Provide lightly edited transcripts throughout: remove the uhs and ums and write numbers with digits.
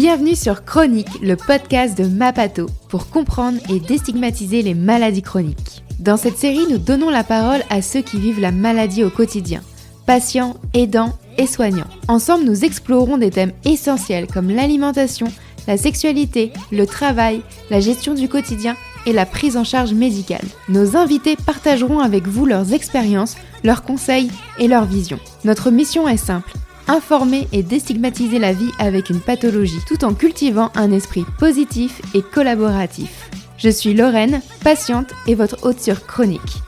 Bienvenue sur Chronique, le podcast de Mapato, pour comprendre et déstigmatiser les maladies chroniques. Dans cette série, nous donnons la parole à ceux qui vivent la maladie au quotidien, patients, aidants et soignants. Ensemble, nous explorerons des thèmes essentiels comme l'alimentation, la sexualité, le travail, la gestion du quotidien et la prise en charge médicale. Nos invités partageront avec vous leurs expériences, leurs conseils et leurs visions. Notre mission est simple: informer et déstigmatiser la vie avec une pathologie, tout en cultivant un esprit positif et collaboratif. Je suis Lorraine, patiente et votre hôte sur Chronique.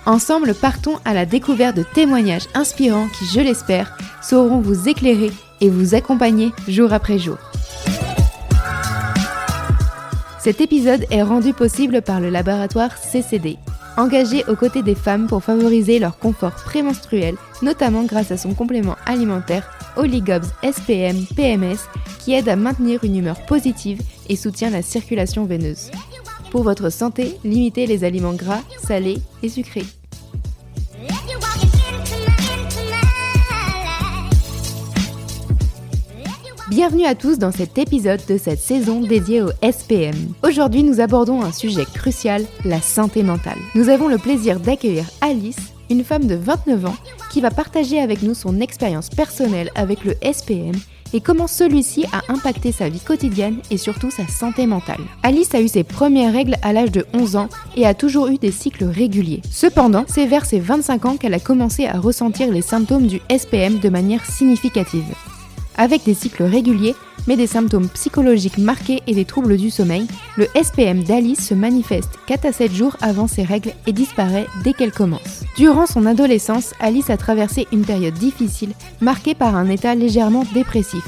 Ensemble, partons à la découverte de témoignages inspirants qui, je l'espère, sauront vous éclairer et vous accompagner jour après jour. Cet épisode est rendu possible par le laboratoire CCD, engagé aux côtés des femmes pour favoriser leur confort prémenstruel, notamment grâce à son complément alimentaire Oligobs SPM PMS qui aide à maintenir une humeur positive et soutient la circulation veineuse. Pour votre santé, limitez les aliments gras, salés et sucrés. Bienvenue à tous dans cet épisode de cette saison dédiée au SPM. Aujourd'hui, nous abordons un sujet crucial, la santé mentale. Nous avons le plaisir d'accueillir Alice, une femme de 29 ans, qui va partager avec nous son expérience personnelle avec le SPM et comment celui-ci a impacté sa vie quotidienne et surtout sa santé mentale. Alice a eu ses premières règles à l'âge de 11 ans et a toujours eu des cycles réguliers. Cependant, c'est vers ses 25 ans qu'elle a commencé à ressentir les symptômes du SPM de manière significative. Avec des cycles réguliers, mais des symptômes psychologiques marqués et des troubles du sommeil, le SPM d'Alice se manifeste 4 à 7 jours avant ses règles et disparaît dès qu'elles commencent. Durant son adolescence, Alice a traversé une période difficile, marquée par un état légèrement dépressif,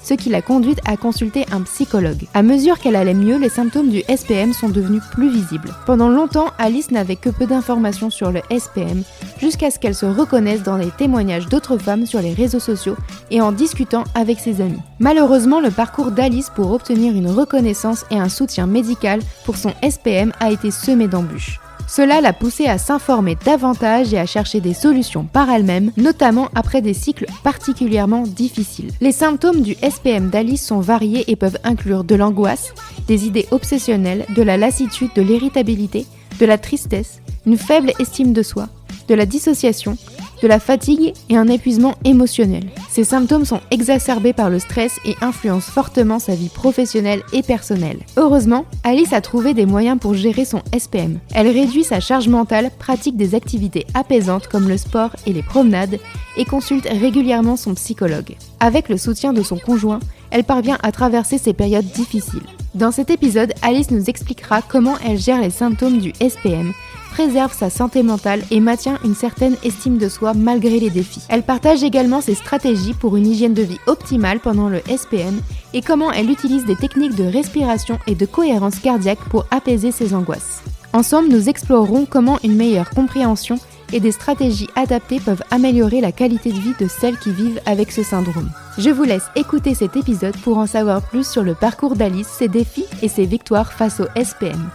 ce qui l'a conduite à consulter un psychologue. À mesure qu'elle allait mieux, les symptômes du SPM sont devenus plus visibles. Pendant longtemps, Alice n'avait que peu d'informations sur le SPM, jusqu'à ce qu'elle se reconnaisse dans les témoignages d'autres femmes sur les réseaux sociaux et en discutant avec ses amis. Malheureusement, le parcours d'Alice pour obtenir une reconnaissance et un soutien médical pour son SPM a été semé d'embûches. Cela l'a poussée à s'informer davantage et à chercher des solutions par elle-même, notamment après des cycles particulièrement difficiles. Les symptômes du SPM d'Alice sont variés et peuvent inclure de l'angoisse, des idées obsessionnelles, de la lassitude, de l'irritabilité, de la tristesse, une faible estime de soi, de la dissociation, de la fatigue et un épuisement émotionnel. Ces symptômes sont exacerbés par le stress et influencent fortement sa vie professionnelle et personnelle. Heureusement, Alice a trouvé des moyens pour gérer son SPM. Elle réduit sa charge mentale, pratique des activités apaisantes comme le sport et les promenades et consulte régulièrement son psychologue. Avec le soutien de son conjoint, elle parvient à traverser ces périodes difficiles. Dans cet épisode, Alice nous expliquera comment elle gère les symptômes du SPM, préserve sa santé mentale et maintient une certaine estime de soi malgré les défis. Elle partage également ses stratégies pour une hygiène de vie optimale pendant le SPM et comment elle utilise des techniques de respiration et de cohérence cardiaque pour apaiser ses angoisses. Ensemble, nous explorerons comment une meilleure compréhension et des stratégies adaptées peuvent améliorer la qualité de vie de celles qui vivent avec ce syndrome. Je vous laisse écouter cet épisode pour en savoir plus sur le parcours d'Alice, ses défis et ses victoires face au SPM.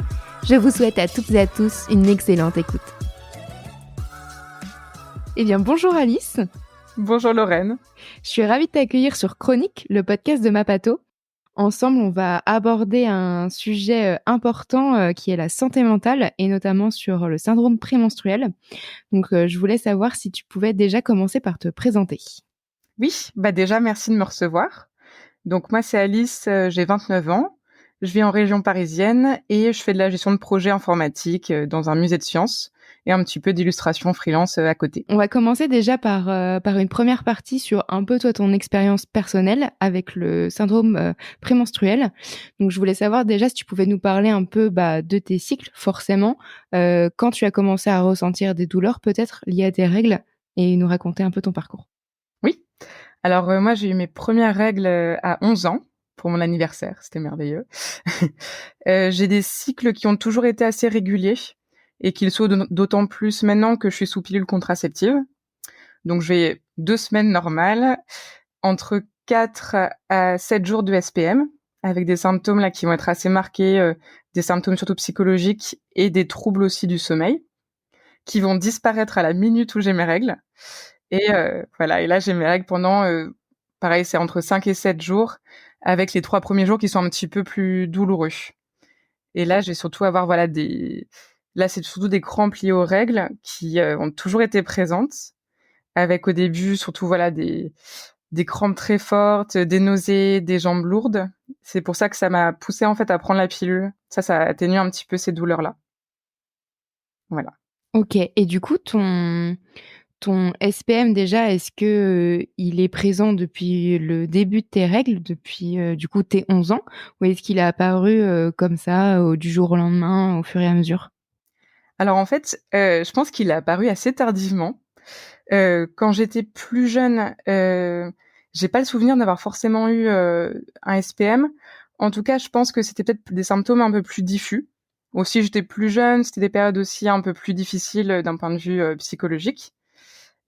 Je vous souhaite à toutes et à tous une excellente écoute. Eh bien, bonjour Alice. Bonjour Lorraine. Je suis ravie de t'accueillir sur Chronique, le podcast de Mapato. Ensemble, on va aborder un sujet important qui est la santé mentale et notamment sur le syndrome prémenstruel. Donc, je voulais savoir si tu pouvais déjà commencer par te présenter. Oui, déjà merci de me recevoir. Donc moi c'est Alice, j'ai 29 ans. Je vis en région parisienne et je fais de la gestion de projets informatiques dans un musée de sciences et un petit peu d'illustration freelance à côté. On va commencer déjà par une première partie sur un peu toi ton expérience personnelle avec le syndrome prémenstruel. Donc je voulais savoir déjà si tu pouvais nous parler un peu de tes cycles forcément, quand tu as commencé à ressentir des douleurs peut-être liées à tes règles et nous raconter un peu ton parcours. Oui, alors moi j'ai eu mes premières règles à 11 ans. Pour mon anniversaire, c'était merveilleux. J'ai des cycles qui ont toujours été assez réguliers et qu'ils sont d'autant plus maintenant que je suis sous pilule contraceptive. Donc j'ai 2 semaines normales, entre 4 à 7 jours de SPM, avec des symptômes là qui vont être assez marqués, des symptômes surtout psychologiques et des troubles aussi du sommeil, qui vont disparaître à la minute où j'ai mes règles. Et voilà, et là j'ai mes règles pendant, pareil, c'est entre 5 et 7 jours, avec les 3 premiers jours qui sont un petit peu plus douloureux. Et là, je vais surtout avoir là, c'est surtout des crampes liées aux règles qui, ont toujours été présentes, avec au début surtout, voilà, des crampes très fortes, des nausées, des jambes lourdes. C'est pour ça que ça m'a poussée, en fait, à prendre la pilule. Ça atténue un petit peu ces douleurs-là. Voilà. OK, et du coup, ton SPM déjà, est-ce que, il est présent depuis le début de tes règles, depuis, du coup tes 11 ans? Ou est-ce qu'il est apparu, comme ça, du jour au lendemain, au fur et à mesure? Alors en fait, je pense qu'il est apparu assez tardivement. Quand j'étais plus jeune, j'ai pas le souvenir d'avoir forcément eu, un SPM. En tout cas, je pense que c'était peut-être des symptômes un peu plus diffus. Aussi, j'étais plus jeune, c'était des périodes aussi un peu plus difficiles, d'un point de vue, psychologique,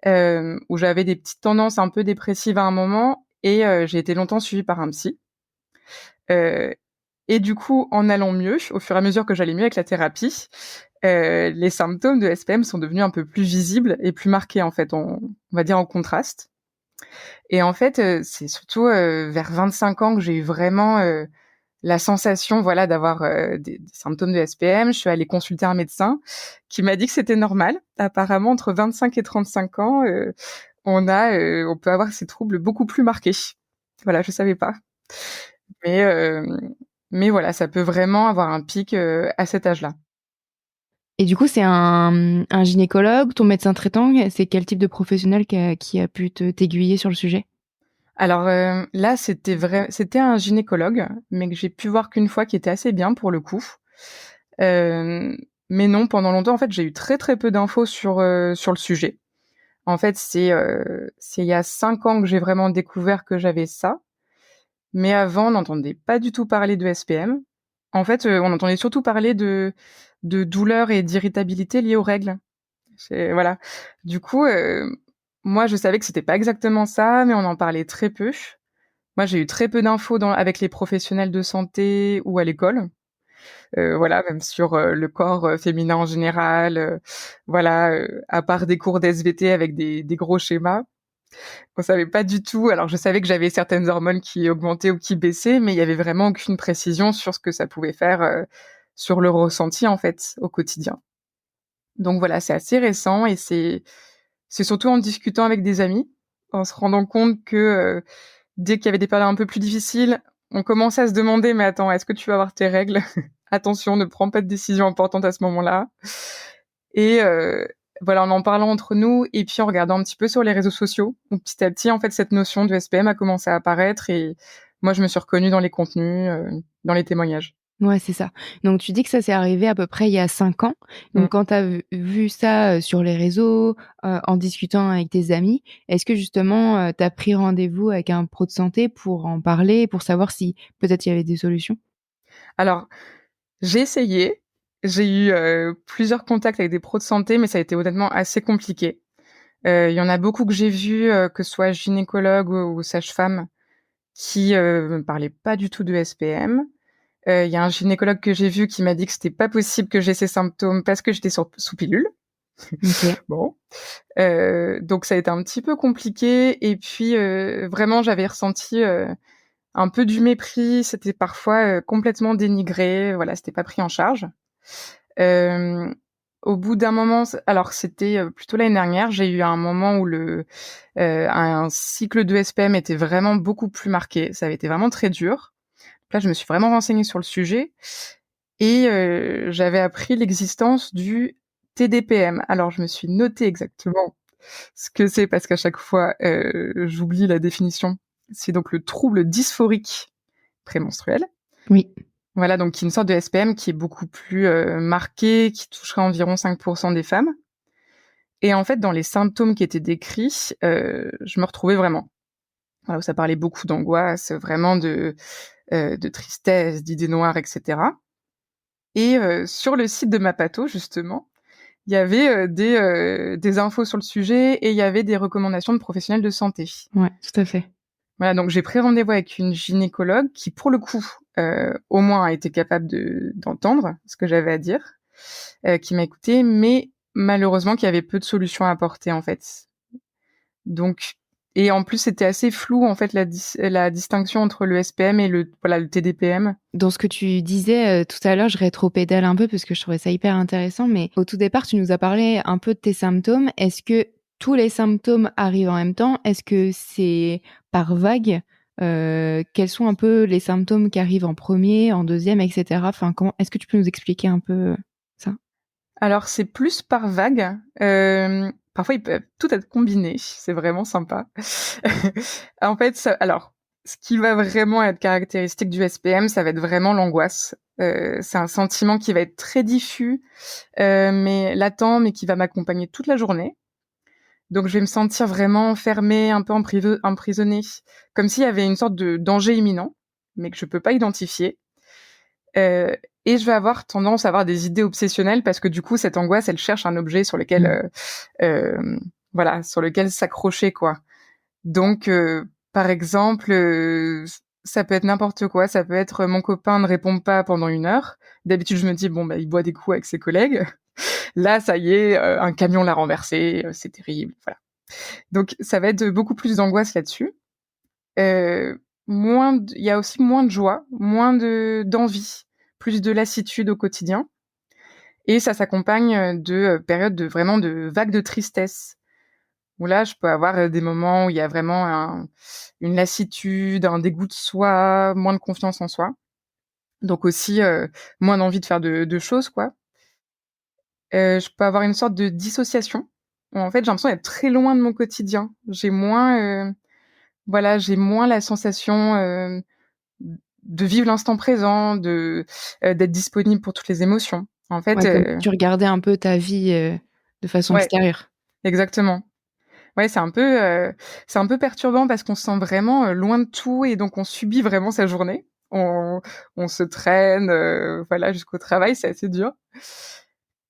où j'avais des petites tendances un peu dépressives à un moment et j'ai été longtemps suivie par un psy. Heu et du coup, en allant mieux, au fur et à mesure que j'allais mieux avec la thérapie, les symptômes de SPM sont devenus un peu plus visibles et plus marqués, en fait, on va dire en contraste. Et en fait, c'est surtout, vers 25 ans que j'ai eu vraiment, la sensation, voilà, d'avoir, des symptômes de SPM. Je suis allée consulter un médecin qui m'a dit que c'était normal. Apparemment, entre 25 et 35 ans, on peut avoir ces troubles beaucoup plus marqués. Voilà, je savais pas. Mais, mais voilà, ça peut vraiment avoir un pic, à cet âge-là. Et du coup, c'est un gynécologue, ton médecin traitant? C'est quel type de professionnel qui a pu t'aiguiller sur le sujet? Alors, là, c'était un gynécologue, mais que j'ai pu voir qu'une fois, qui était assez bien pour le coup. Hem, mais non, pendant longtemps, en fait, j'ai eu très, très peu d'infos sur le sujet. En fait, c'est il y a 5 ans que j'ai vraiment découvert que j'avais ça, mais avant, on n'entendait pas du tout parler de SPM. En fait, on entendait surtout parler de douleurs et d'irritabilité liées aux règles. Voilà. Du coup, moi, je savais que c'était pas exactement ça, mais on en parlait très peu. Moi, j'ai eu très peu d'infos avec les professionnels de santé ou à l'école. Voilà, même sur, le corps, féminin en général, voilà, à part des cours d'SVT avec des gros schémas. On savait pas du tout, alors je savais que j'avais certaines hormones qui augmentaient ou qui baissaient, mais il y avait vraiment aucune précision sur ce que ça pouvait faire, sur le ressenti, en fait, au quotidien. Donc voilà, c'est assez récent et c'est surtout en discutant avec des amis, en se rendant compte que, dès qu'il y avait des périodes un peu plus difficiles, on commençait à se demander: «Mais attends, est-ce que tu vas avoir tes règles? Attention, ne prends pas de décisions importantes à ce moment-là». Et voilà, en en parlant entre nous et puis en regardant un petit peu sur les réseaux sociaux, où petit à petit, en fait, cette notion de SPM a commencé à apparaître et moi, je me suis reconnue dans les contenus, dans les témoignages. Ouais, c'est ça. Donc tu dis que ça s'est arrivé à peu près il y a 5 ans. Mmh. Donc quand tu as vu ça, sur les réseaux, en discutant avec tes amis, est-ce que justement, tu as pris rendez-vous avec un pro de santé pour en parler, pour savoir si peut-être il y avait des solutions? Alors, j'ai essayé, j'ai eu, plusieurs contacts avec des pros de santé, mais ça a été honnêtement assez compliqué. Il y en a beaucoup que j'ai vus, que ce soit gynécologues ou sages-femmes qui, me parlaient pas du tout de SPM. Il y a un gynécologue que j'ai vu qui m'a dit que c'était pas possible que j'aie ces symptômes parce que j'étais sous pilule. OK. Bon, donc ça a été un petit peu compliqué et puis, vraiment j'avais ressenti, un peu du mépris. C'était parfois, complètement dénigré, voilà, c'était pas pris en charge. Hem, Au bout d'un moment, alors c'était, plutôt l'année dernière, j'ai eu un moment où un cycle de SPM était vraiment beaucoup plus marqué. Ça avait été vraiment très dur. Là, je me suis vraiment renseignée sur le sujet et j'avais appris l'existence du TDPM. Alors je me suis notée exactement ce que c'est parce qu'à chaque fois, j'oublie la définition. C'est donc le trouble dysphorique prémenstruel. Oui. Voilà, donc qui est une sorte de SPM qui est beaucoup plus, marqué, qui toucherait environ 5 des femmes et en fait, dans les symptômes qui étaient décrits, je me retrouvais vraiment. Voilà, où ça parlait beaucoup d'angoisse, vraiment de tristesse, d'idées noires et cetera et sur le site de Mapato justement, il y avait, des infos sur le sujet et il y avait des recommandations de professionnels de santé. Ouais, tout à fait. Voilà, donc j'ai pris rendez-vous avec une gynécologue qui, pour le coup, au moins a été capable d'entendre ce que j'avais à dire, qui m'a écoutée, mais malheureusement, qui avait peu de solutions à apporter, en fait. Donc Et en plus, c'était assez flou, en fait, la distinction entre le SPM et le TDPM. Dans ce que tu disais tout à l'heure, je rétropédale un peu parce que je trouvais ça hyper intéressant, mais au tout départ, tu nous as parlé un peu de tes symptômes. Est-ce que tous les symptômes arrivent en même temps? Est-ce que c'est par vague? Quels sont un peu les symptômes qui arrivent en premier, en deuxième, etc. Enfin, est-ce que tu peux nous expliquer un peu ça? Alors, c'est plus par vague. Parfois, ils peuvent tout être combinés. C'est vraiment sympa. En fait, ce qui va vraiment être caractéristique du SPM, ça va être vraiment l'angoisse. C'est un sentiment qui va être très diffus, mais latent, mais qui va m'accompagner toute la journée. Donc, je vais me sentir vraiment enfermée, un peu emprisonnée, comme s'il y avait une sorte de danger imminent, mais que je peux pas identifier. Euh, et je vais avoir tendance à avoir des idées obsessionnelles parce que du coup, cette angoisse, elle cherche un objet sur lequel, sur lequel s'accrocher, quoi. Donc, par exemple, ça peut être n'importe quoi. Ça peut être mon copain ne répond pas pendant 1 heure. D'habitude, je me dis bon, bah, il boit des coups avec ses collègues. Là, ça y est, un camion l'a renversé. C'est terrible. Voilà. Donc, ça va être beaucoup plus d'angoisse là-dessus. Il y a aussi moins de joie, moins d'envie, plus de lassitude au quotidien. Et ça s'accompagne de périodes vraiment de vagues de tristesse. Où là, je peux avoir des moments où il y a vraiment une lassitude, un dégoût de soi, moins de confiance en soi. Donc aussi moins d'envie de faire de choses, quoi. Je peux avoir une sorte de dissociation. Où en fait, j'ai l'impression d'être très loin de mon quotidien. J'ai moins la sensation de vivre l'instant présent, d'être disponible pour toutes les émotions. En fait, Ouais, comme si tu regardais un peu ta vie de façon ouais, extérieure. exactement. Ouais, c'est un peu perturbant parce qu'on se sent vraiment loin de tout et donc on subit vraiment sa journée. On se traîne, jusqu'au travail, c'est assez dur.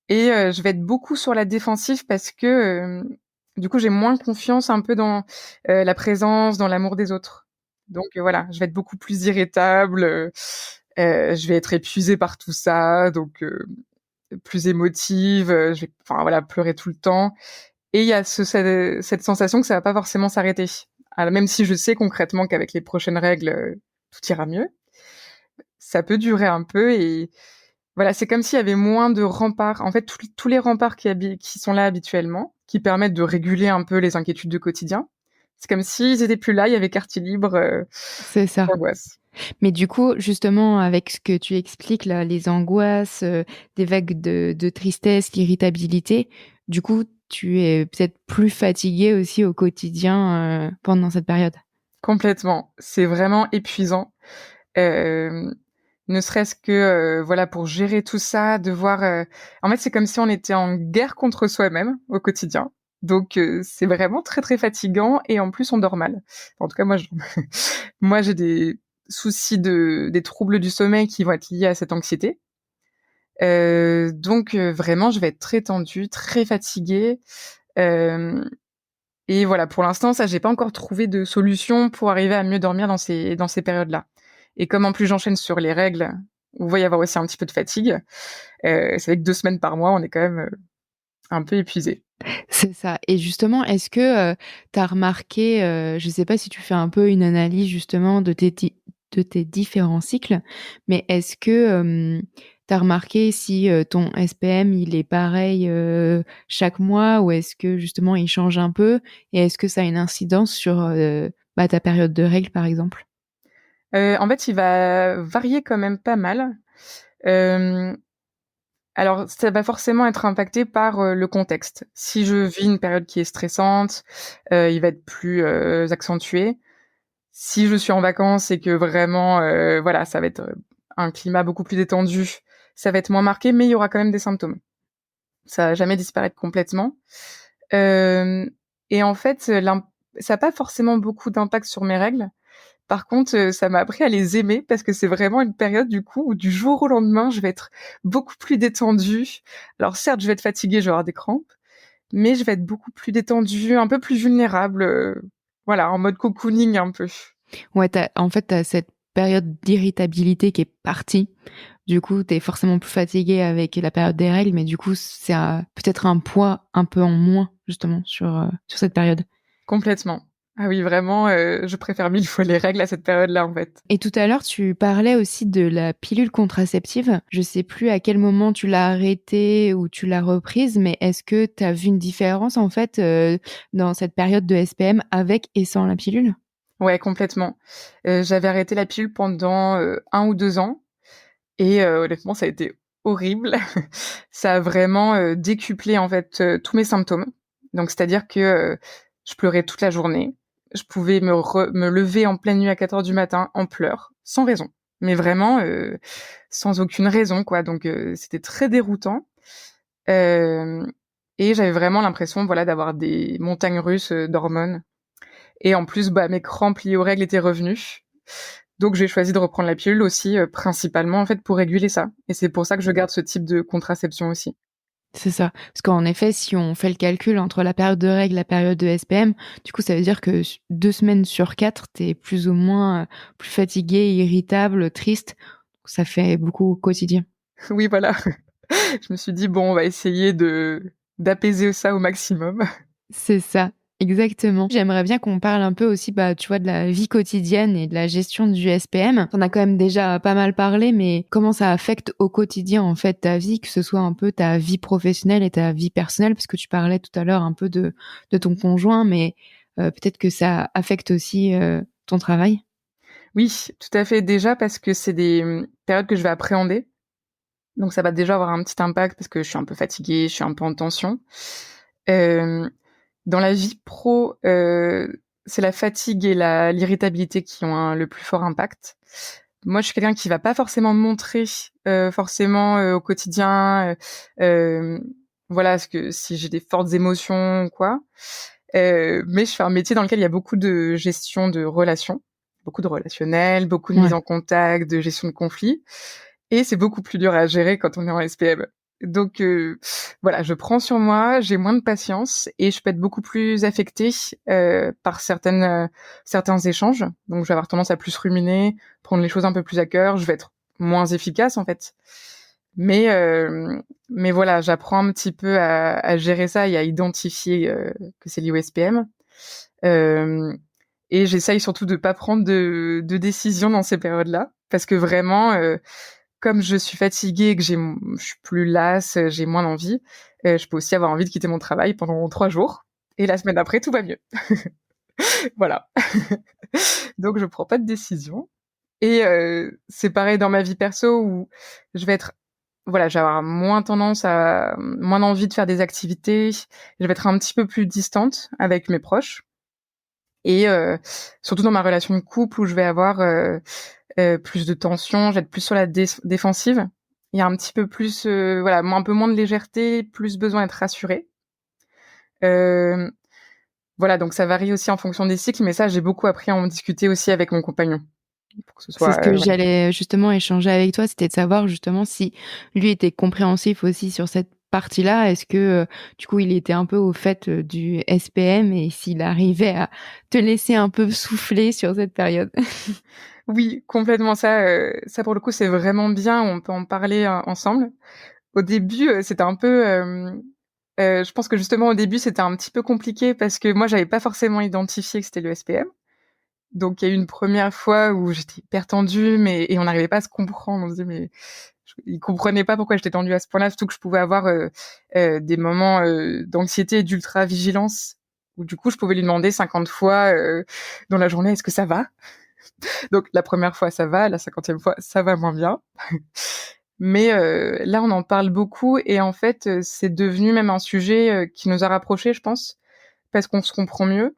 Et je vais être beaucoup sur la défensive parce que du coup, j'ai moins confiance un peu dans la présence, dans l'amour des autres. Donc voilà, je vais être beaucoup plus irritable. Je vais être épuisée par tout ça, donc plus émotive. Je vais, pleurer tout le temps. Et il y a cette sensation que ça va pas forcément s'arrêter. Alors, même si je sais concrètement qu'avec les prochaines règles, tout ira mieux, ça peut durer un peu et voilà, c'est comme s'il y avait moins de remparts. En fait, tous les remparts qui sont là habituellement, qui permettent de réguler un peu les inquiétudes du quotidien, c'est comme s'ils étaient plus là, il y avait quartier libre, C'est ça. d'angoisse. Mais du coup, justement, avec ce que tu expliques là, les angoisses, des vagues de tristesse, l'irritabilité, du coup, tu es peut-être plus fatiguée aussi au quotidien pendant cette période. Complètement. C'est vraiment épuisant. Ne serait-ce que pour gérer tout ça, en fait, c'est comme si on était en guerre contre soi-même au quotidien. Donc c'est vraiment très très fatigant et en plus on dort mal. En tout cas moi j'ai des soucis des troubles du sommeil qui vont être liés à cette anxiété. Donc vraiment je vais être très tendue, très fatiguée. Et voilà, pour l'instant, ça, j'ai pas encore trouvé de solution pour arriver à mieux dormir dans ces périodes-là. Et comme en plus j'enchaîne sur les règles, où il va y avoir aussi un petit peu de fatigue, c'est vrai que 2 semaines par mois, on est quand même un peu épuisé. C'est ça. Et justement, est-ce que tu as remarqué, je sais pas si tu fais un peu une analyse justement de tes différents cycles, mais est-ce que tu as remarqué si ton SPM il est pareil chaque mois ou est-ce que justement il change un peu et est-ce que ça a une incidence sur ta période de règles par exemple? En fait, il va varier quand même pas mal. Euh, alors, ça va forcément être impacté par le contexte. Si je vis une période qui est stressante, il va être plus accentué. Si je suis en vacances et que vraiment, ça va être un climat beaucoup plus détendu, ça va être moins marqué, mais il y aura quand même des symptômes. Ça va jamais disparaître complètement. Euh, et en fait, ça n'a pas forcément beaucoup d'impact sur mes règles. Par contre, ça m'a appris à les aimer parce que c'est vraiment une période du coup où du jour au lendemain, je vais être beaucoup plus détendue. Alors certes, je vais être fatiguée, je vais avoir des crampes, mais je vais être beaucoup plus détendue, un peu plus vulnérable, en mode cocooning un peu. Ouais, en fait, t'as cette période d'irritabilité qui est partie. Du coup, t'es forcément plus fatigué avec la période des règles, mais du coup, c'est peut-être un poids un peu en moins, justement, sur cette période. Complètement. Ah oui, vraiment, je préfère 1000 fois les règles à cette période-là, en fait. Et tout à l'heure, tu parlais aussi de la pilule contraceptive. Je sais plus à quel moment tu l'as arrêtée ou tu l'as reprise, mais est-ce que tu as vu une différence, en fait, dans cette période de SPM avec et sans la pilule? Ouais, complètement. J'avais arrêté la pilule pendant, 1 ou 2 ans et honnêtement, ça a été horrible. Ça a vraiment, décuplé, en fait, tous mes symptômes. Donc c'est-à-dire que, je pleurais toute la journée. Je pouvais me lever en pleine nuit à 4 heures du matin en pleurs, sans raison. Mais vraiment, sans aucune raison, quoi. Donc c'était très déroutant. Hem Et j'avais vraiment l'impression, voilà, d'avoir des montagnes russes, d'hormones. Et en plus, bah, mes crampes liées aux règles étaient revenues. Donc j'ai choisi de reprendre la pilule aussi, principalement, en fait, pour réguler ça. Et c'est pour ça que je garde ce type de contraception aussi. C'est ça. Parce qu'en effet, si on fait le calcul entre la période de règles et la période de SPM, du coup, ça veut dire que 2 semaines sur 4, tu es plus ou moins, plus fatigué, irritable, triste. Ça fait beaucoup au quotidien. Oui, voilà. Je me suis dit: «Bon, on va essayer d'apaiser ça au maximum». C'est ça, exactement. J'aimerais bien qu'on parle un peu aussi, bah, tu vois, de la vie quotidienne et de la gestion du SPM. Tu en as quand même déjà pas mal parlé, mais comment ça affecte au quotidien, en fait, ta vie, que ce soit un peu ta vie professionnelle et ta vie personnelle? Parce que tu parlais tout à l'heure un peu de ton conjoint, mais peut-être que ça affecte aussi, ton travail? Oui, tout à fait. Déjà parce que c'est des, périodes que je vais appréhender. Donc ça va déjà avoir un petit impact parce que je suis un peu fatiguée, je suis un peu en tension. Hem, Dans la vie pro, c'est la fatigue et l'irritabilité qui ont le plus fort impact. Moi, je suis quelqu'un qui va pas forcément montrer, forcément, au quotidien, voilà, ce que si j'ai des fortes émotions ou quoi. Mais je fais un métier dans lequel il y a beaucoup de gestion de relations, beaucoup de relationnel, beaucoup de mise Ouais. en contact, de gestion de conflits. Et c'est beaucoup plus dur à gérer quand on est en SPM. Donc voilà, je prends sur moi, j'ai moins de patience et je peux être beaucoup plus affectée, par certains échanges. Donc je vais avoir tendance à plus ruminer, prendre les choses un peu plus à cœur, je vais être moins efficace, en fait. Mais mais voilà, j'apprends un petit peu à gérer ça et à identifier, que c'est lié au SPM. Hem Et j'essaye surtout de pas prendre de décisions dans ces périodes-là parce que vraiment, comme je suis fatiguée et que je suis plus lasse, j'ai moins d'envie, je peux aussi avoir envie de quitter mon travail pendant 3 jours et la semaine d'après, tout va mieux. Voilà. Donc je prends pas de décision et c'est pareil dans ma vie perso où je vais être voilà, je vais avoir moins envie de faire des activités, je vais être un petit peu plus distante avec mes proches et surtout dans ma relation de couple où je vais avoir, plus de tension, je vais être plus sur la défensive. Il y a un petit peu plus, voilà, un peu moins de légèreté, plus besoin d'être rassurée. Hem, voilà, donc ça varie aussi en fonction des cycles, mais ça, j'ai beaucoup appris à en discuter aussi avec mon compagnon pour que ce C'est soit, ce que voilà. j'allais justement échanger avec toi, c'était de savoir justement si lui était compréhensif aussi sur cette partie-là. Est-ce que, du coup, il était un peu au fait, du SPM et s'il arrivait à te laisser un peu souffler sur cette période? Oui, complètement, ça pour le coup, c'est vraiment bien, on peut en parler, ensemble. Au début, c'était un peu, je pense que justement au début, c'était un petit peu compliqué parce que moi, j'avais pas forcément identifié que c'était le SPM. Donc il y a eu une première fois où j'étais hyper tendue, mais et on n'arrivait pas à se comprendre. On se disait: «Mais» il comprenait pas pourquoi j'étais tendue à ce point-là, surtout que je pouvais avoir, des moments, d'anxiété et d'ultra-vigilance où du coup, je pouvais lui demander 50 fois, dans la journée: «Est-ce que ça va?» Donc la première fois, ça va, la 50e fois, ça va moins bien. Mais là, on en parle beaucoup et en fait, c'est devenu même un sujet, qui nous a rapprochés, je pense, parce qu'on se comprend mieux.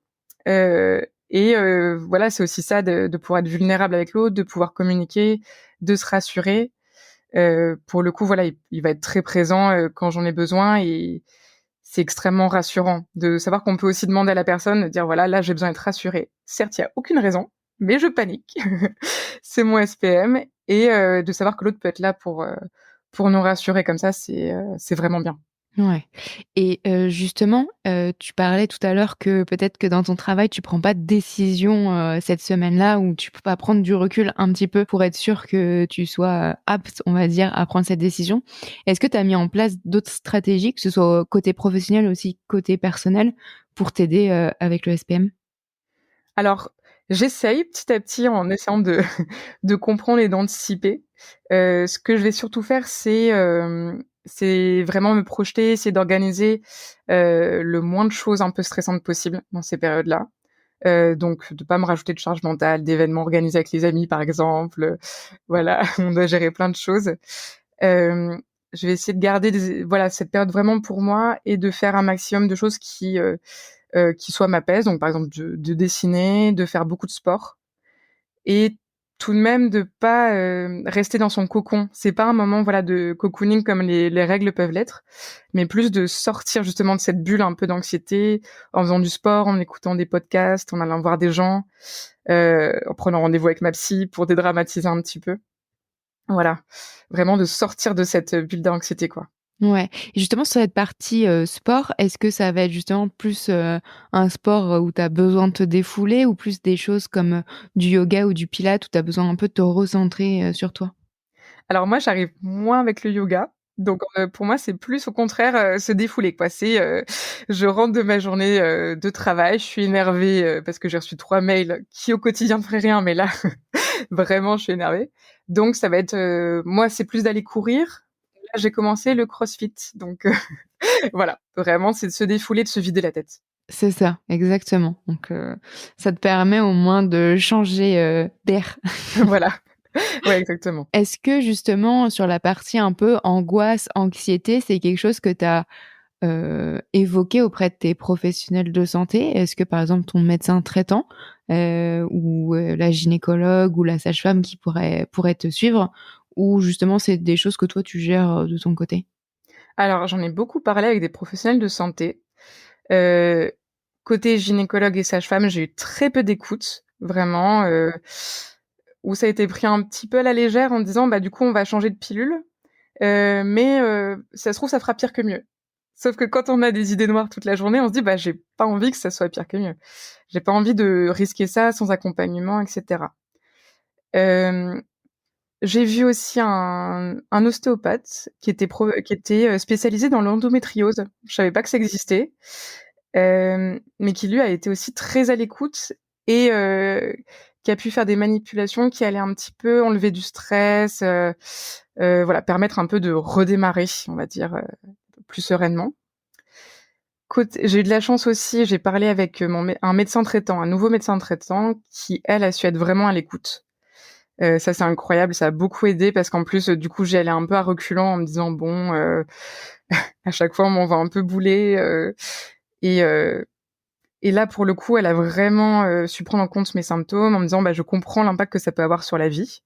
Et voilà, c'est aussi ça de pouvoir être vulnérable avec l'autre, de pouvoir communiquer, de se rassurer. Pour le coup, voilà, il va être très présent, quand j'en ai besoin et c'est extrêmement rassurant de savoir qu'on peut aussi demander à la personne, de dire: «Voilà, là, j'ai besoin d'être rassurée. Certes, il y a aucune raison, mais je panique. C'est mon SPM» et de savoir que l'autre peut être là pour nous rassurer comme ça, c'est vraiment bien. Ouais et justement, tu parlais tout à l'heure que peut-être que dans ton travail, tu prends pas de décision, cette semaine-là ou tu peux pas prendre du recul un petit peu pour être sûr que tu sois, apte, on va dire, à prendre cette décision. Est-ce que tu as mis en place d'autres stratégies, que ce soit côté professionnel aussi côté personnel, pour t'aider, avec le SPM? Alors, j'essaye petit à petit en essayant de de comprendre et d'anticiper. Ce que je vais surtout faire, c'est vraiment me projeter, essayer d'organiser, le moins de choses un peu stressantes possible dans ces périodes-là. Donc de pas me rajouter de charge mentale, d'événements organisés avec les amis, par exemple, voilà, on doit gérer plein de choses. Hem, je vais essayer de garder voilà, cette période vraiment pour moi et de faire un maximum de choses qui soit m'apaisent. Donc par exemple de dessiner, de faire beaucoup de sport et tout de même de pas, rester dans son cocon. C'est pas un moment, voilà, de cocooning comme les règles peuvent l'être, mais plus de sortir justement de cette bulle un peu d'anxiété en faisant du sport, en écoutant des podcasts, en allant voir des gens, en prenant rendez-vous avec ma psy pour dédramatiser un petit peu. Voilà, vraiment de sortir de cette bulle d'anxiété, quoi. Ouais, et justement sur cette partie, sport, est-ce que ça va être justement plus, un sport, où tu as besoin de te défouler ou plus des choses comme, du yoga ou du pilates où tu as besoin un peu de te recentrer, sur toi? Alors moi, j'arrive moins avec le yoga, donc pour moi, c'est plus au contraire, se défouler, quoi. Je rentre de ma journée, de travail, je suis énervée, parce que j'ai reçu 3 mails qui au quotidien ne feraient rien, mais là, vraiment, je suis énervée. Donc ça va être, moi, c'est plus d'aller courir. Là, j'ai commencé le CrossFit, donc voilà, vraiment, c'est de se défouler, de se vider la tête. C'est ça, exactement. Donc, ça te permet au moins de changer, d'air. Voilà, ouais, exactement. Est-ce que justement sur la partie un peu angoisse, anxiété, c'est quelque chose que tu as, évoqué auprès de tes professionnels de santé? Est-ce que par exemple ton médecin traitant, ou, la gynécologue ou la sage-femme qui pourrait te suivre? Ou justement c'est des choses que toi tu gères, de ton côté? Alors, j'en ai beaucoup parlé avec des professionnels de santé. Heu, côté gynécologue et sage-femme, j'ai eu très peu d'écoute, vraiment, où ça a été pris un petit peu à la légère en disant: «Bah, du coup, on va changer de pilule, mais si ça se trouve, ça fera pire que mieux». Sauf que quand on a des idées noires toute la journée, on se dit: «Bah, j'ai pas envie que ça soit pire que mieux. J'ai pas envie de risquer ça sans accompagnement et cetera». Hem, j'ai vu aussi un ostéopathe qui était, spécialisé dans l'endométriose. Je savais pas que ça existait. Mais qui lui a été aussi très à l'écoute et qui a pu faire des manipulations qui allaient un petit peu enlever du stress, voilà, permettre un peu de redémarrer, on va dire, plus sereinement. J'ai eu de la chance aussi, j'ai parlé avec, un médecin traitant, un nouveau médecin traitant qui, elle, a su être vraiment à l'écoute. Ça, c'est incroyable, ça a beaucoup aidé parce qu'en plus, du coup, j'y allais un peu à reculons en me disant: «Bon, à chaque fois, on m'envoie un peu bouler», et heu Et là, pour le coup, elle a vraiment, su prendre en compte mes symptômes en me disant: «Bah, je comprends l'impact que ça peut avoir sur la vie,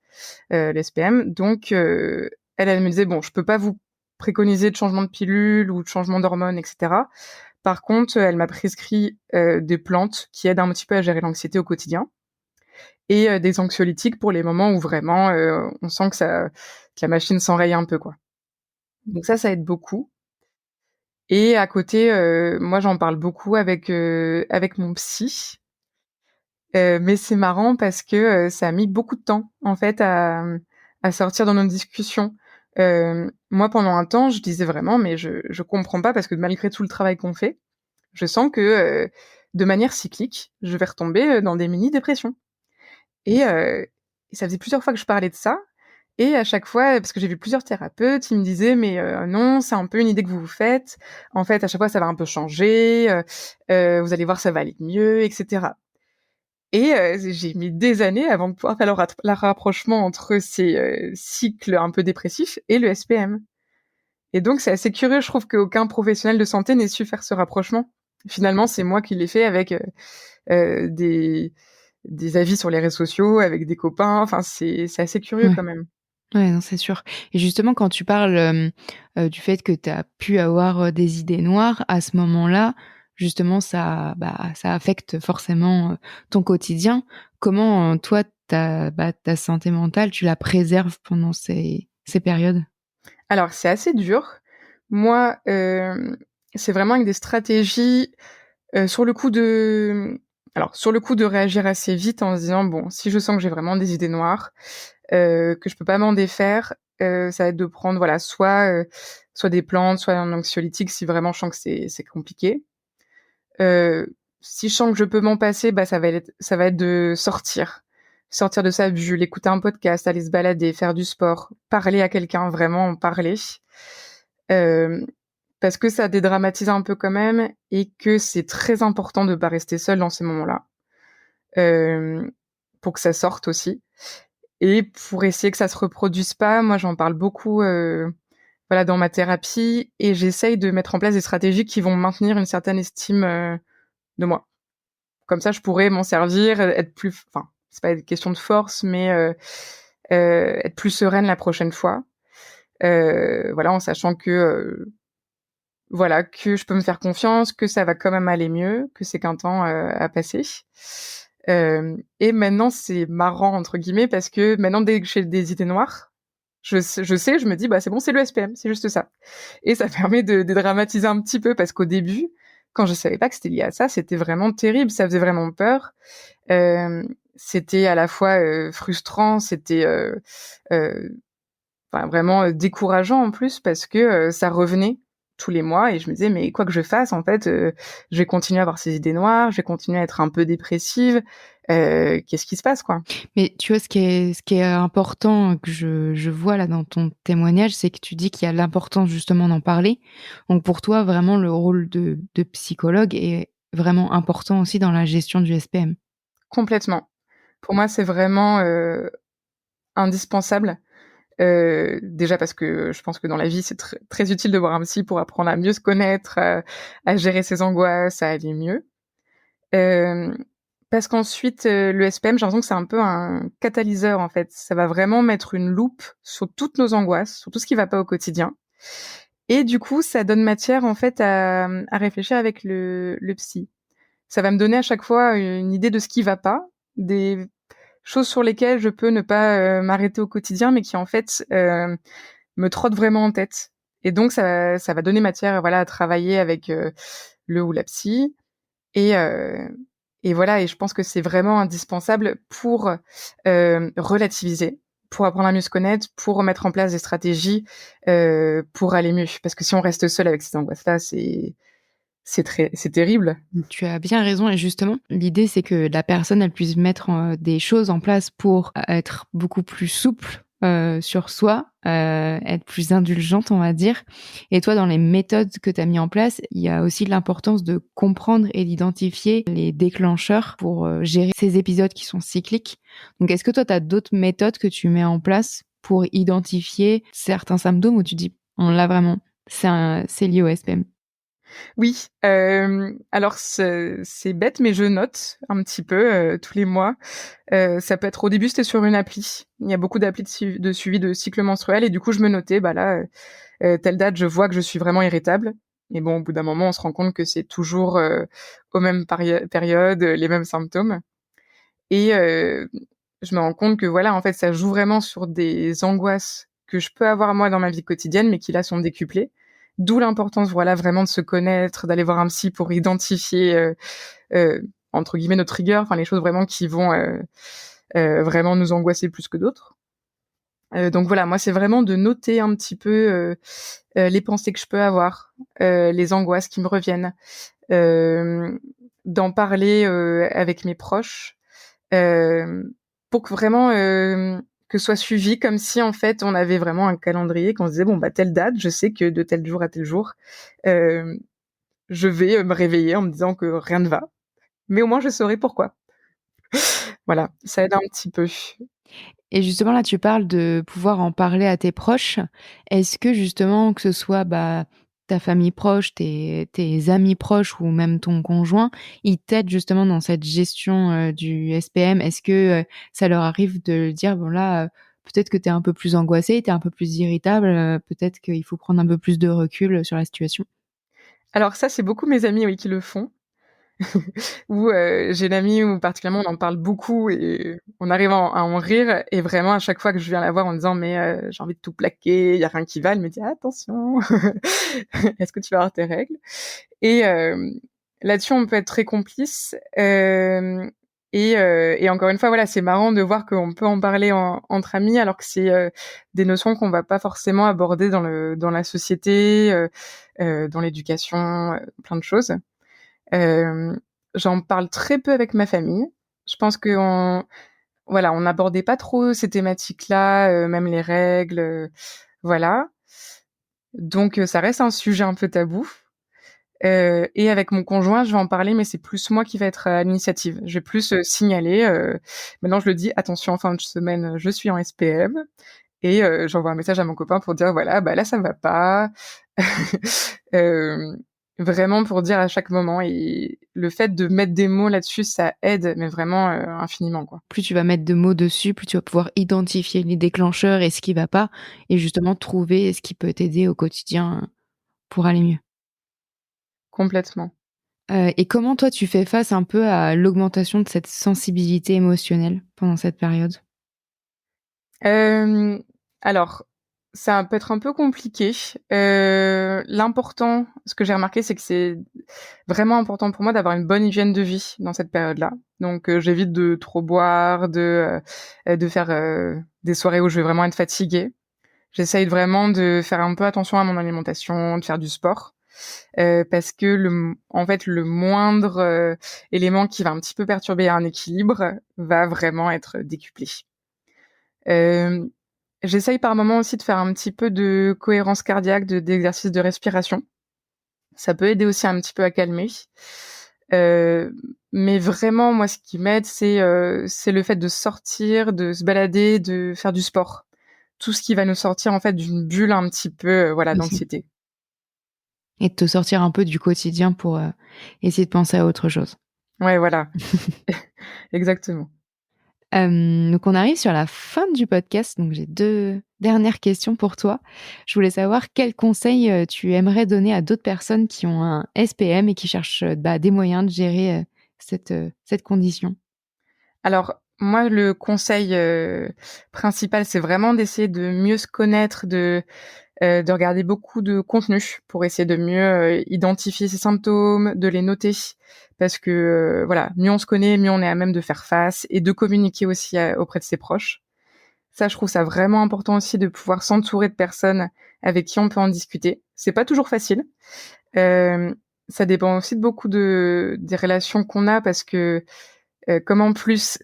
l'SPM». Donc, elle me disait: «Bon, je peux pas vous préconiser de changement de pilule ou de changement d'hormones et cetera. Par contre, elle m'a prescrit, des plantes qui aident un petit peu à gérer l'anxiété au quotidien et des anxiolytiques pour les moments où vraiment, on sent que la machine s'enraye un peu, quoi». Donc ça aide beaucoup. Et à côté, moi, j'en parle beaucoup avec mon psy. Mais c'est marrant parce que, ça a mis beaucoup de temps, en fait, à sortir dans nos discussions. Moi, pendant un temps, je disais vraiment: «Mais je comprends pas parce que malgré tout le travail qu'on fait, je sens que, de manière cyclique, je vais retomber, dans des mini dépressions». Et ça faisait plusieurs fois que je parlais de ça et à chaque fois parce que j'ai vu plusieurs thérapeutes, ils me disaient: «Mais, non, c'est un peu une idée que vous vous faites. En fait, à chaque fois, ça va un peu changer, vous allez voir, ça va aller mieux» et cetera. Et j'ai mis des années avant de pouvoir faire le rapprochement entre ces, cycles un peu dépressifs et le SPM. Et donc c'est assez curieux, je trouve qu'aucun professionnel de santé n'ait su faire ce rapprochement. Finalement, c'est moi qui l'ai fait avec, heu, des des avis sur les réseaux sociaux, avec des copains, enfin c'est assez curieux Ouais. quand même. Ouais, non, c'est sûr. Et justement, quand tu parles, du fait que tu as pu avoir, des idées noires, à ce moment-là, justement, ça affecte forcément, ton quotidien. Comment, toi, ta santé mentale, tu la préserves pendant ces périodes? Alors c'est assez dur. Moi, c'est vraiment avec des stratégies, sur le coup sur le coup de réagir assez vite en se disant: «Bon, si je sens que j'ai vraiment des idées noires, que je peux pas m'en défaire, ça va être de prendre, voilà, soit des plantes, soit un anxiolytique si vraiment je sens que c'est compliqué. Heu, si je sens que je peux m'en passer, ça va être de sortir de sa bulle, écouter un podcast, aller se balader, faire du sport, parler à quelqu'un, vraiment en parler. Hem, Parce que ça dédramatise un peu quand même et que c'est très important de pas rester seul dans ces moments-là. Hem, pour que ça sorte aussi et pour essayer que ça se reproduise pas, moi j'en parle beaucoup, voilà, dans ma thérapie et j'essaye de mettre en place des stratégies qui vont maintenir une certaine estime, de moi. Comme ça, je pourrais m'en servir, être plus enfin, c'est pas une question de force, mais être plus sereine la prochaine fois. Voilà, en sachant que, voilà, que je peux me faire confiance, que ça va quand même aller mieux, que c'est qu'un temps, à passer. Et maintenant, c'est «marrant» entre guillemets parce que maintenant dès que j'ai des idées noires, je me dis: «Bah, c'est bon, c'est le SPM, c'est juste ça» et ça permet de dédramatiser un petit peu parce qu'au début, quand je savais pas que c'était lié à ça, c'était vraiment terrible, ça faisait vraiment peur. C'était à la fois, frustrant, c'était, enfin vraiment, décourageant en plus parce que, ça revenait tous les mois et je me disais: «Mais quoi que je fasse en fait, je vais continuer à avoir ces idées noires, je vais continuer à être un peu dépressive, qu'est-ce qui se passe, quoi?» Mais tu vois, ce qui est important que je vois là dans ton témoignage, c'est que tu dis qu'il y a l'importance justement d'en parler. Donc pour toi, vraiment, le rôle de psychologue est vraiment important aussi dans la gestion du SPM. Complètement. Pour moi, c'est vraiment, indispensable. Déjà parce que je pense que dans la vie, c'est très utile de voir un psy pour apprendre à mieux se connaître, à gérer ses angoisses, à aller mieux. Hem, Parce qu'ensuite, le SPM, j'ai l'impression que c'est un peu un catalyseur, en fait. Ça va vraiment mettre une loupe sur toutes nos angoisses, sur tout ce qui va pas au quotidien et du coup, ça donne matière, en fait, à réfléchir avec le psy. Ça va me donner à chaque fois une idée de ce qui va pas, des choses sur lesquelles je peux ne pas, m'arrêter au quotidien, mais qui, en fait, me trottent vraiment en tête et donc ça va donner matière, voilà, à travailler avec, le ou la psy et voilà et je pense que c'est vraiment indispensable pour, relativiser, pour apprendre à mieux se connaître, pour mettre en place des stratégies, pour aller mieux. Parce que si on reste seul avec ces angoisses-là, c'est terrible. Tu as bien raison et justement, l'idée, c'est que la personne, elle puisse mettre, des choses en place pour être beaucoup plus souple, sur soi, être plus indulgente, on va dire. Et toi, dans les méthodes que tu as mis en place, il y a aussi l'importance de comprendre et d'identifier les déclencheurs pour, gérer ces épisodes qui sont cycliques. Donc est-ce que toi, tu as d'autres méthodes que tu mets en place pour identifier certains symptômes où tu dis: «On l'a vraiment, c'est lié au SPM»? Oui, alors c'est bête, mais je note un petit peu, tous les mois. Ça peut être au début, c'était sur une appli. Il y a beaucoup d'applis de suivi de cycle menstruel et du coup, je me notais, bah là, telle date, je vois que je suis vraiment irritable et bon, au bout d'un moment, on se rend compte que c'est toujours, aux mêmes périodes, les mêmes symptômes et je me rends compte que voilà, en fait, ça joue vraiment sur des angoisses que je peux avoir moi dans ma vie quotidienne, mais qui là sont décuplées. D'où l'importance, voilà, vraiment de se connaître, d'aller voir un psy pour identifier, entre guillemets «nos triggers», enfin les choses vraiment qui vont, vraiment nous angoisser plus que d'autres. Donc voilà, moi, c'est vraiment de noter un petit peu, les pensées que je peux avoir, les angoisses qui me reviennent, hem, d'en parler, avec mes proches, hem, pour que vraiment, que ce soit suivi comme si, en fait, on avait vraiment un calendrier, qu'on se disait: «Bon, bah, telle date, je sais que de tel jour à tel jour, hem, je vais, me réveiller en me disant que rien ne va, mais au moins je saurai pourquoi». Voilà, ça aide un petit peu. Et justement, là, tu parles de pouvoir en parler à tes proches. Est-ce que justement, que ce soit, bah, ta famille proche, tes amis proches ou même ton conjoint, ils t'aident justement dans cette gestion, du SPM? Est-ce que, ça leur arrive de dire: «Bon là, peut-être que tu es un peu plus angoissé, tu es un peu plus irritable, peut-être qu'il faut prendre un peu plus de recul, sur la situation»? Alors ça, c'est beaucoup mes amis, oui, qui le font. Où, j'ai une amie où particulièrement on en parle beaucoup et on arrive à en rire et vraiment à chaque fois que je viens la voir en disant: «Mais, j'ai envie de tout plaquer, il y a rien qui va», elle me dit: «Attention, est-ce que tu vas avoir tes règles?» et là-dessus on peut être très complices, et encore une fois, voilà, c'est marrant de voir qu'on peut en parler entre amis alors que c'est, des notions qu'on va pas forcément aborder dans la société, dans l'éducation, plein de choses. Hem j'en parle très peu avec ma famille. Je pense qu'on voilà, on n'abordait pas trop ces thématiques-là, même les règles, voilà. Donc ça reste un sujet un peu tabou. Et avec mon conjoint, je vais en parler, mais c'est plus moi qui vais être à l'initiative. Je vais plus, signaler, maintenant je le dis: «Attention, en fin de semaine, je suis en SPM» et j'envoie un message à mon copain pour dire: «Voilà, bah, là, ça va pas». Hem, Vraiment pour dire à chaque moment et le fait de mettre des mots là-dessus, ça aide, mais vraiment, infiniment, quoi. Plus tu vas mettre de mots dessus, plus tu vas pouvoir identifier les déclencheurs et ce qui va pas et justement trouver ce qui peut t'aider au quotidien, pour aller mieux. Complètement. Et comment toi tu fais face un peu à l'augmentation de cette sensibilité émotionnelle pendant cette période? Hem, alors, ça peut être un peu compliqué. L'important, ce que j'ai remarqué, c'est que c'est vraiment important pour moi d'avoir une bonne hygiène de vie dans cette période-là. Donc, j'évite de trop boire, de faire, des soirées où je vais vraiment être fatiguée. J'essaye vraiment de faire un peu attention à mon alimentation, de faire du sport, parce que en fait, le moindre, élément qui va un petit peu perturber un équilibre va vraiment être décuplé. Hem, J'essaye par moments aussi de faire un petit peu de cohérence cardiaque, d'exercice de respiration. Ça peut aider aussi un petit peu à calmer. Heu, mais vraiment, moi, ce qui m'aide, c'est le fait de sortir, de se balader, de faire du sport. Tout ce qui va nous sortir, en fait, d'une bulle un petit peu, voilà, Aussi. d'anxiété. Et de te sortir un peu du quotidien pour, essayer de penser à autre chose. Ouais, voilà, exactement. Donc on arrive sur la fin du podcast, donc j'ai 2 dernières questions pour toi. Je voulais savoir quels conseils, tu aimerais donner à d'autres personnes qui ont un SPM et qui cherchent, des moyens de gérer, cette condition? Alors, moi, le conseil, principal, c'est vraiment d'essayer de mieux se connaître, de regarder beaucoup de contenu pour essayer de mieux, identifier ses symptômes, de les noter. Parce que, voilà, mieux on se connaît, mieux on est à même de faire face et de communiquer aussi, auprès de ses proches. Ça, je trouve ça vraiment important aussi de pouvoir s'entourer de personnes avec qui on peut en discuter. C'est pas toujours facile. Hem, Ça dépend aussi de beaucoup des relations qu'on a parce que, comme en plus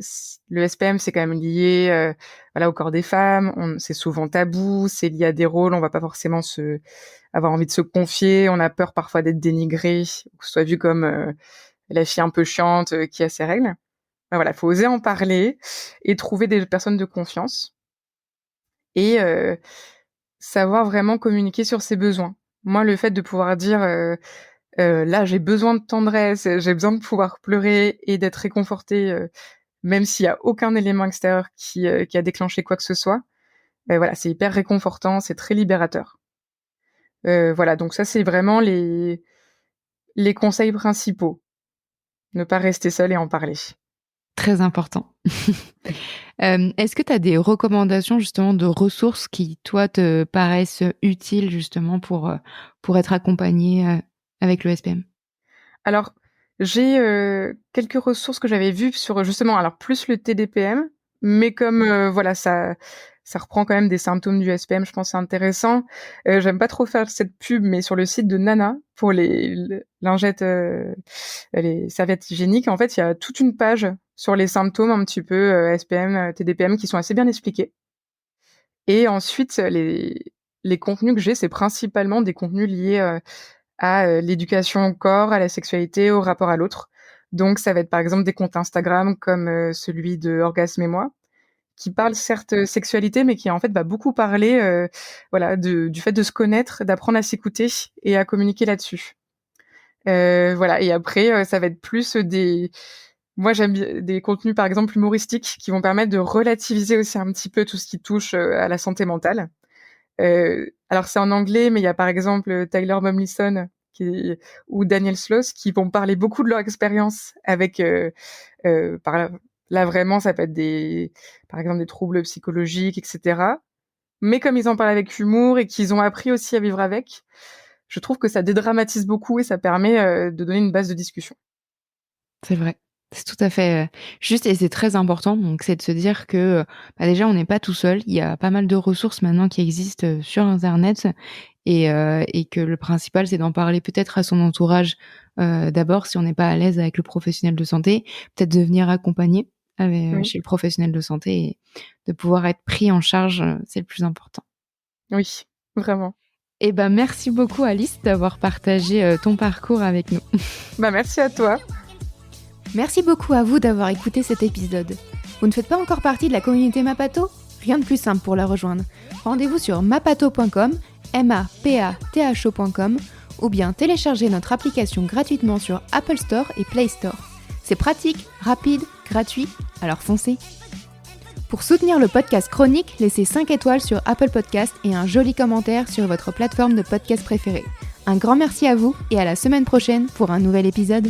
le SPM, c'est quand même lié, voilà, au corps des femmes, c'est souvent tabou, c'est lié à des rôles, on va pas forcément avoir envie de se confier, on a peur parfois d'être dénigré ou que ce soit vu comme, la fille un peu chiante, qui a ses règles. Bah, voilà, faut oser en parler et trouver des personnes de confiance et savoir vraiment communiquer sur ses besoins. Moi, le fait de pouvoir dire, «Là, j'ai besoin de tendresse, j'ai besoin de pouvoir pleurer et d'être réconfortée», même s'il y a aucun élément extérieur qui a déclenché quoi que ce soit, voilà, c'est hyper réconfortant, c'est très libérateur. Voilà, donc ça, c'est vraiment les conseils principaux. Ne pas rester seul et en parler. Très important. Est-ce que tu as des recommandations justement de ressources qui, toi, te paraissent utiles justement pour être accompagné, avec le SPM? Alors, j'ai, quelques ressources que j'avais vues sur, justement, alors plus le TDPM, mais comme, voilà, ça reprend quand même des symptômes du SPM, je pense que c'est intéressant. J'aime pas trop faire cette pub, mais sur le site de Nana, pour les lingettes, les serviettes hygiéniques, en fait, il y a toute une page sur les symptômes un petit peu, SPM, TDPM qui sont assez bien expliqués et ensuite, les contenus que j'ai, c'est principalement des contenus liés, à, l'éducation au corps, à la sexualité, au rapport à l'autre. Donc ça va être par exemple des comptes Instagram comme, celui de Orgasme et moi, qui parle certes, sexualité, mais qui en fait va beaucoup parler, voilà du fait de se connaître, d'apprendre à s'écouter et à communiquer là-dessus. Voilà et après, ça va être plus, des moi j'aime bien des contenus par exemple humoristiques qui vont permettre de relativiser aussi un petit peu tout ce qui touche, à la santé mentale. Alors c'est en anglais, mais il y a par exemple, Tyler Momlison qui ou Daniel Sloss qui vont parler beaucoup de leur expérience avec, par là vraiment ça peut être par exemple des troubles psychologiques et cetera. Mais comme ils en parlent avec humour et qu'ils ont appris aussi à vivre avec, je trouve que ça dédramatise beaucoup et ça permet, de donner une base de discussion. C'est vrai, C'est tout à fait juste et c'est très important. Donc, c'est de se dire que déjà, on n'est pas tout seul. Il y a pas mal de ressources maintenant qui existent sur Internet et que le principal, c'est d'en parler peut-être à son entourage d'abord, si on n'est pas à l'aise avec le professionnel de santé, peut-être de venir accompagner Oui, chez le professionnel de santé et de pouvoir être pris en charge, c'est le plus important. oui, vraiment. Et ben, merci beaucoup Alice d'avoir partagé ton parcours avec nous. Merci à toi. Merci beaucoup à vous d'avoir écouté cet épisode. Vous ne faites pas encore partie de la communauté Mapato ? Rien de plus simple pour la rejoindre. Rendez-vous sur mapato.com, mapatho.com, ou bien téléchargez notre application gratuitement sur Apple Store et Play Store. C'est pratique, rapide, gratuit, alors foncez. Pour soutenir le podcast Chronique, laissez 5 étoiles sur Apple Podcast et un joli commentaire sur votre plateforme de podcast préférée. Un grand merci à vous et à la semaine prochaine pour un nouvel épisode.